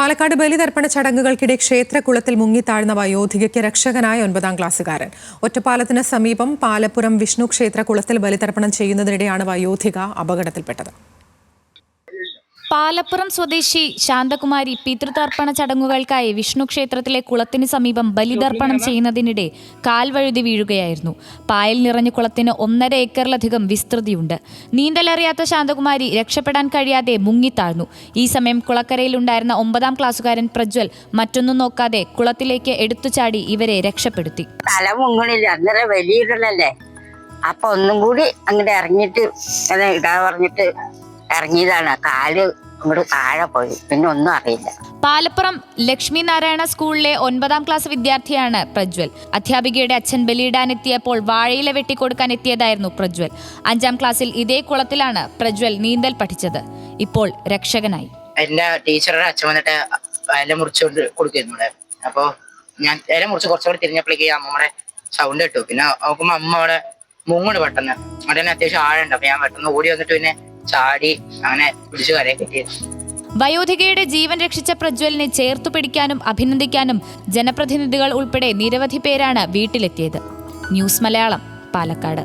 പാലക്കാട് ബലിതർപ്പണ ചടങ്ങുകൾക്കിടെ ക്ഷേത്രകുളത്തിൽ മുങ്ങിത്താഴ്ന്ന വയോധികയ്ക്ക് രക്ഷകനായ 9ാം ക്ലാസ്സുകാരൻ. ഒറ്റപ്പാലത്തിന് സമീപം പാലപ്പുറം വിഷ്ണു ക്ഷേത്ര കുളത്തിൽ ബലിതർപ്പണം ചെയ്യുന്നതിനിടെയാണ് വയോധിക അപകടത്തിൽപ്പെട്ടത്. പാലപ്പുറം സ്വദേശി ശാന്തകുമാരി പിതൃതർപ്പണ ചടങ്ങുകൾക്കായി വിഷ്ണു ക്ഷേത്രത്തിലെ കുളത്തിന് സമീപം ബലിതർപ്പണം ചെയ്യുന്നതിനിടെ കാൽവഴുതി വീഴുകയായിരുന്നു. പായൽ നിറഞ്ഞ കുളത്തിന് 1.5 ഏക്കറിലധികം വിസ്തൃതിയുണ്ട്. നീന്തലറിയാത്ത ശാന്തകുമാരി രക്ഷപ്പെടാൻ കഴിയാതെ മുങ്ങിത്താഴ്ന്നു. ഈ സമയം കുളക്കരയിലുണ്ടായിരുന്ന 9ാം ക്ലാസ്സുകാരൻ പ്രജ്വൽ മറ്റൊന്നും നോക്കാതെ കുളത്തിലേക്ക് എടുത്തുചാടി ഇവരെ രക്ഷപ്പെടുത്തി. തല മുങ്ങണില്ല, അന്നേരം വലിയതല്ലേ, അപ്പൊ ഒന്നും കൂടി അങ്ങോട്ട് ഇറങ്ങിയിട്ട് ഇടാ പറഞ്ഞിട്ട് ഇറങ്ങിയതാണ്. കാല് അങ്ങോട്ട് താഴെ പോയി, പിന്നെ ഒന്നും അറിയില്ല. പാലപ്പുറം ലക്ഷ്മി നാരായണ സ്കൂളിലെ 9ാം ക്ലാസ് വിദ്യാർത്ഥിയാണ് പ്രജ്വൽ. അധ്യാപികയുടെ അച്ഛൻ ബലിയിടാനെത്തിയപ്പോൾ വാഴയില വെട്ടിക്കൊടുക്കാൻ എത്തിയതായിരുന്നു പ്രജ്വൽ. 5ാം ക്ലാസ്സിൽ ഇതേ കുളത്തിലാണ് പ്രജ്വൽ നീന്തൽ പഠിച്ചത്. ഇപ്പോൾ രക്ഷകനായി. എന്റെ ടീച്ചറുടെ അച്ഛൻ വന്നിട്ട് ഇല മുറിച്ചുകൊണ്ട് കൊടുക്കുന്നു ഇവിടെ. അപ്പോൾ ഞാൻ ഇല മുറിച്ച് കുറച്ചുകൂടി തിരിഞ്ഞപ്പോഴേക്ക് അമ്മയുടെ സൗണ്ട് കിട്ടും. പിന്നെ നോക്കുമ്പോൾ അമ്മ അവിടെ മുങ്ങോട് പെട്ടെന്ന് അവിടെ തന്നെ അത്യാവശ്യം ആഴുണ്ട്. അപ്പൊ ഞാൻ പെട്ടെന്ന് ഓടി വന്നിട്ട് പിന്നെ ചാടി അങ്ങനെ പിടിച്ചു കരയെ കിട്ടിയത്. വയോധികയുടെ ജീവൻ രക്ഷിച്ച പ്രജ്വലിനെ ചേർത്തു പിടിക്കാനും അഭിനന്ദിക്കാനും ജനപ്രതിനിധികൾ ഉൾപ്പെടെ നിരവധി പേരാണ് വീട്ടിലെത്തിയത്. ന്യൂസ് മലയാളം, പാലക്കാട്.